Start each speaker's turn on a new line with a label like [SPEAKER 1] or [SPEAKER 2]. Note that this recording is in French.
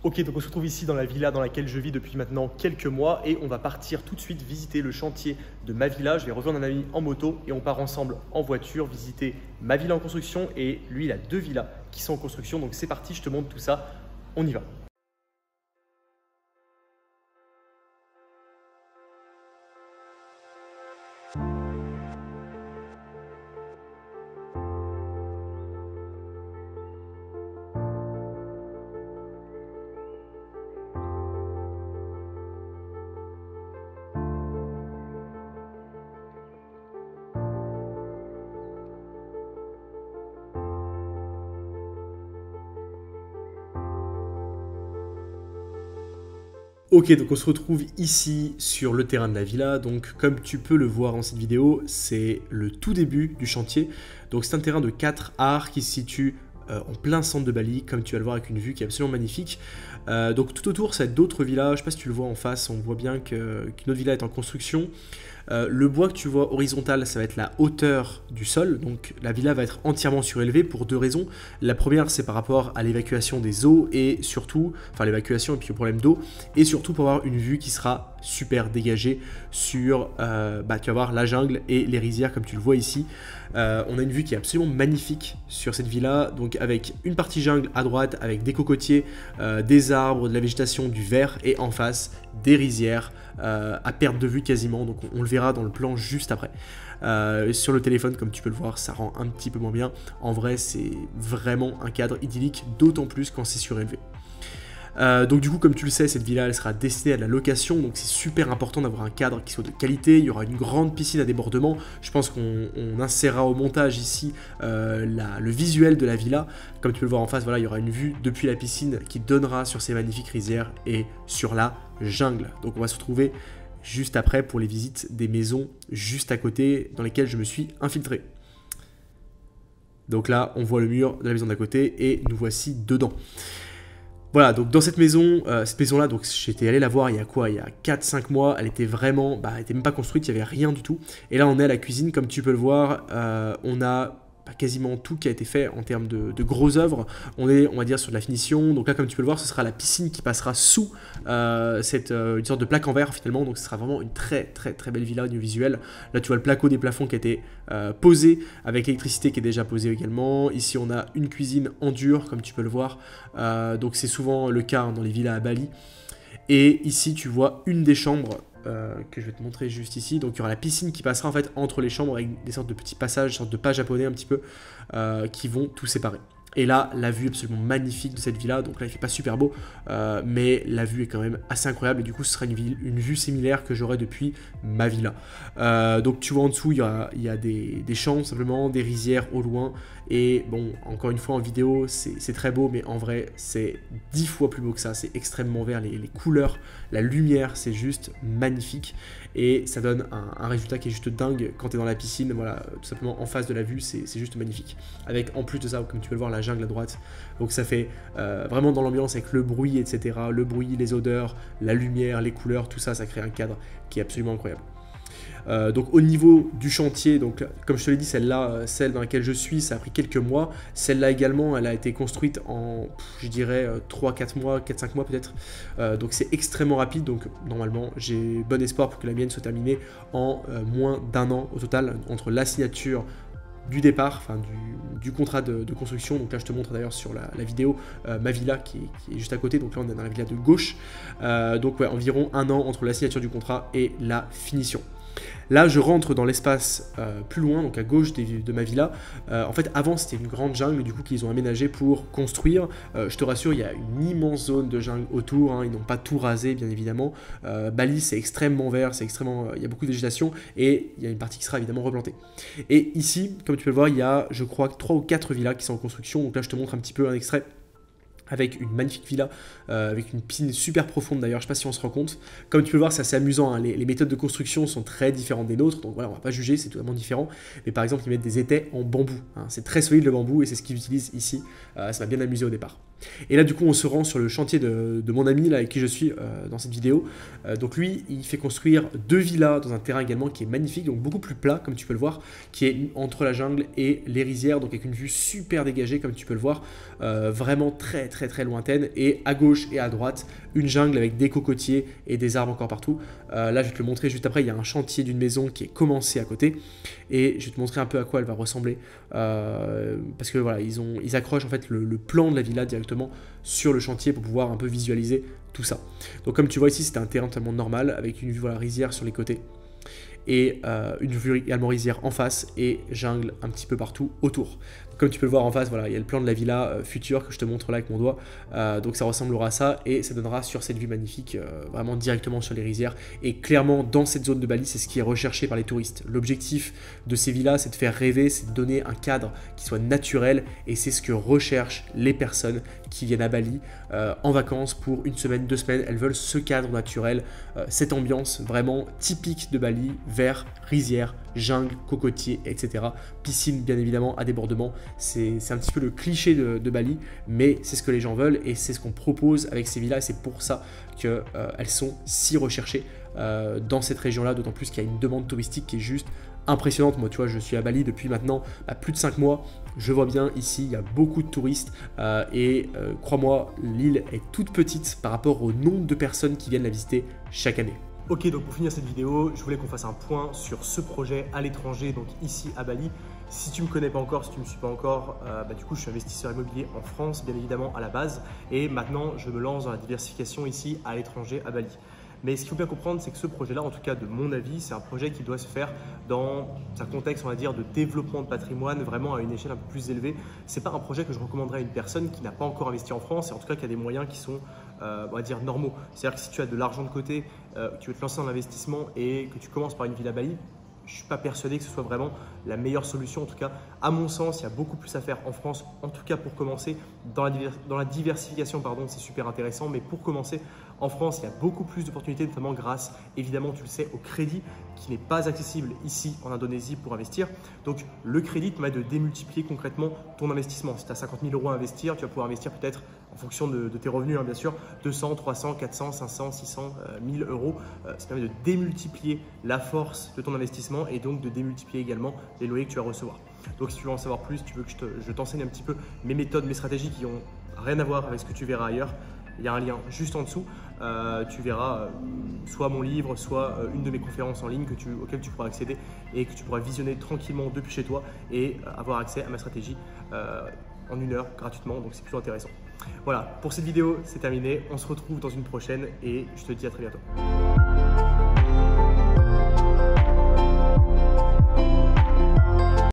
[SPEAKER 1] Ok, donc on se retrouve ici dans la villa dans laquelle je vis depuis maintenant quelques mois et on va partir tout de suite visiter le chantier de ma villa. Je vais rejoindre un ami en moto et on part ensemble en voiture visiter ma villa en construction et lui il a 2 villas qui sont en construction. Donc c'est parti, je te montre tout ça, on y va. Ok, donc on se retrouve ici sur le terrain de la villa. Donc comme tu peux le voir dans cette vidéo, c'est le tout début du chantier. Donc c'est un terrain de 4 arts qui se situe en plein centre de Bali, comme tu vas le voir avec une vue qui est absolument magnifique. Donc tout autour, ça va être d'autres villas. Je ne sais pas si tu le vois en face, on voit bien qu'une autre villa est en construction. Le bois que tu vois horizontal, ça va être la hauteur du sol, donc la villa va être entièrement surélevée pour 2 raisons. La première, c'est par rapport à l'évacuation des eaux et surtout, enfin l'évacuation et puis le problème d'eau, et surtout pour avoir une vue qui sera super dégagée sur, tu vas voir la jungle et les rizières comme tu le vois ici. On a une vue qui est absolument magnifique sur cette villa, donc avec une partie jungle à droite, avec des cocotiers, des arbres, de la végétation, du vert, et en face, des rizières à perte de vue quasiment, donc on le verra dans le plan juste après. Sur le téléphone, comme tu peux le voir, ça rend un petit peu moins bien. En vrai, c'est vraiment un cadre idyllique, d'autant plus quand c'est surélevé. Donc du coup, comme tu le sais, cette villa elle sera destinée à de la location, donc c'est super important d'avoir un cadre qui soit de qualité. Il y aura une grande piscine à débordement. Je pense qu'on insérera au montage ici le visuel de la villa. Comme tu peux le voir en face, voilà, il y aura une vue depuis la piscine qui donnera sur ces magnifiques rizières et sur la jungle. Donc on va se retrouver juste après pour les visites des maisons juste à côté dans lesquelles je me suis infiltré. Donc là, on voit le mur de la maison d'à côté et nous voici dedans. Voilà, donc dans cette maison-là, donc j'étais allé la voir il y a quoi? Il y a 4-5 mois, elle était vraiment, elle était même pas construite, il n'y avait rien du tout. Et là on est à la cuisine, comme tu peux le voir, on a quasiment tout qui a été fait en termes de grosses œuvres. On est, on va dire, sur de la finition. Donc là, comme tu peux le voir, ce sera la piscine qui passera sous une sorte de plaque en verre finalement. Donc ce sera vraiment une très belle villa au niveau visuel. Là, tu vois le placo des plafonds qui a été posé avec l'électricité qui est déjà posée également. Ici, on a une cuisine en dur, comme tu peux le voir. Donc c'est souvent le cas dans les villas à Bali. Et ici, tu vois une des chambres que je vais te montrer juste ici. Donc il y aura la piscine qui passera en fait entre les chambres avec des sortes de petits passages, des sortes de pas japonais un petit peu, qui vont tout séparer. Et là, la vue absolument magnifique de cette villa. Donc là, il fait pas super beau, mais la vue est quand même assez incroyable. Et du coup, ce sera une vue similaire que j'aurai depuis ma villa. Donc tu vois en dessous, il y a des champs simplement, des rizières au loin. Et bon, encore une fois en vidéo, c'est très beau, mais en vrai, c'est 10 fois plus beau que ça. C'est extrêmement vert, les couleurs, la lumière, c'est juste magnifique. Et ça donne un résultat qui est juste dingue quand tu es dans la piscine, voilà, tout simplement en face de la vue, c'est juste magnifique. Avec en plus de ça, comme tu peux le voir, la jungle à droite. Donc ça fait vraiment dans l'ambiance avec le bruit, etc. Le bruit, les odeurs, la lumière, les couleurs, tout ça, ça crée un cadre qui est absolument incroyable. Donc au niveau du chantier, donc comme je te l'ai dit, celle dans laquelle je suis, ça a pris quelques mois. Celle-là également, elle a été construite en, je dirais, 3-4 mois, 4-5 mois peut-être. Donc c'est extrêmement rapide, donc normalement j'ai bon espoir pour que la mienne soit terminée en moins d'1 an au total, entre la signature du départ, enfin du contrat de construction. Donc là je te montre d'ailleurs sur la vidéo ma villa qui est juste à côté. Donc là on est dans la villa de gauche. Donc ouais, environ 1 an entre la signature du contrat et la finition. Là, je rentre dans l'espace plus loin, donc à gauche de ma villa. En fait, avant, c'était une grande jungle, du coup, qu'ils ont aménagé pour construire. Je te rassure, il y a une immense zone de jungle autour. Hein, ils n'ont pas tout rasé, bien évidemment. Bali, c'est extrêmement vert, il y a beaucoup de végétation et il y a une partie qui sera évidemment replantée. Et ici, comme tu peux le voir, il y a, je crois, 3 ou 4 villas qui sont en construction. Donc là, je te montre un petit peu un extrait avec une magnifique villa, avec une piscine super profonde d'ailleurs, je ne sais pas si on se rend compte. Comme tu peux le voir, c'est assez amusant, hein. Les méthodes de construction sont très différentes des nôtres, donc voilà, on ne va pas juger, c'est totalement différent. Mais par exemple, ils mettent des étais en bambou, hein. C'est très solide le bambou et c'est ce qu'ils utilisent ici, ça m'a bien amusé au départ. Et là, du coup, on se rend sur le chantier de mon ami là, avec qui je suis dans cette vidéo. Donc lui, il fait construire 2 villas dans un terrain également qui est magnifique, donc beaucoup plus plat, comme tu peux le voir, qui est entre la jungle et les rizières, donc avec une vue super dégagée, comme tu peux le voir, vraiment très très très lointaine. Et à gauche et à droite, une jungle avec des cocotiers et des arbres encore partout. Là, je vais te le montrer juste après, il y a un chantier d'une maison qui est commencé à côté. Et je vais te montrer un peu à quoi elle va ressembler. Parce que voilà, ils accrochent en fait le plan de la villa directement sur le chantier pour pouvoir un peu visualiser tout ça. Donc comme tu vois ici, c'était un terrain totalement normal avec une vue voilà, rizière sur les côtés et une vue également rizière en face et jungle un petit peu partout autour. Comme tu peux le voir en face, voilà, il y a le plan de la villa future que je te montre là avec mon doigt. Donc ça ressemblera à ça et ça donnera sur cette vue magnifique, vraiment directement sur les rizières. Et clairement, dans cette zone de Bali, c'est ce qui est recherché par les touristes. L'objectif de ces villas, c'est de faire rêver, c'est de donner un cadre qui soit naturel. Et c'est ce que recherchent les personnes qui viennent à Bali en vacances pour 1 semaine, 2 semaines. Elles veulent ce cadre naturel, cette ambiance vraiment typique de Bali, vert, rizière, jungle, cocotier, etc. Piscine, bien évidemment, à débordement. C'est un petit peu le cliché de Bali, mais c'est ce que les gens veulent et c'est ce qu'on propose avec ces villas. Et c'est pour ça qu'elles sont si recherchées dans cette région-là, d'autant plus qu'il y a une demande touristique qui est juste impressionnante. Moi, tu vois, je suis à Bali depuis maintenant plus de 5 mois. Je vois bien ici, il y a beaucoup de touristes et crois-moi, l'île est toute petite par rapport au nombre de personnes qui viennent la visiter chaque année. Ok, donc pour finir cette vidéo, je voulais qu'on fasse un point sur ce projet à l'étranger, donc ici à Bali. Si tu ne me connais pas encore, si tu ne me suis pas encore, du coup je suis investisseur immobilier en France, bien évidemment à la base. Et maintenant, je me lance dans la diversification ici à l'étranger à Bali. Mais ce qu'il faut bien comprendre, c'est que ce projet-là, en tout cas de mon avis, c'est un projet qui doit se faire dans un contexte, on va dire, de développement de patrimoine, vraiment à une échelle un peu plus élevée. Ce n'est pas un projet que je recommanderais à une personne qui n'a pas encore investi en France et en tout cas qui a des moyens qui sont, on va dire, normaux. C'est-à-dire que si tu as de l'argent de côté, tu veux te lancer en investissement et que tu commences par une villa à Bali, je ne suis pas persuadé que ce soit vraiment la meilleure solution. En tout cas, à mon sens, il y a beaucoup plus à faire en France. En tout cas, pour commencer, dans la diversification, c'est super intéressant. Mais pour commencer, en France, il y a beaucoup plus d'opportunités, notamment grâce, évidemment, tu le sais, au crédit qui n'est pas accessible ici en Indonésie pour investir. Donc, le crédit te permet de démultiplier concrètement ton investissement. Si tu as 50 000 € à investir, tu vas pouvoir investir peut-être en fonction de tes revenus, bien sûr, 200, 300, 400, 500, 600, 1000 €. Ça permet de démultiplier la force de ton investissement et donc de démultiplier également les loyers que tu vas recevoir. Donc, si tu veux en savoir plus, tu veux que je t'enseigne un petit peu mes méthodes, mes stratégies qui n'ont rien à voir avec ce que tu verras ailleurs, il y a un lien juste en dessous. Tu verras soit mon livre, soit une de mes conférences en ligne auxquelles tu pourras accéder et que tu pourras visionner tranquillement depuis chez toi et avoir accès à ma stratégie en 1 heure gratuitement. Donc, c'est plutôt intéressant. Voilà, pour cette vidéo, c'est terminé. On se retrouve dans une prochaine et je te dis à très bientôt.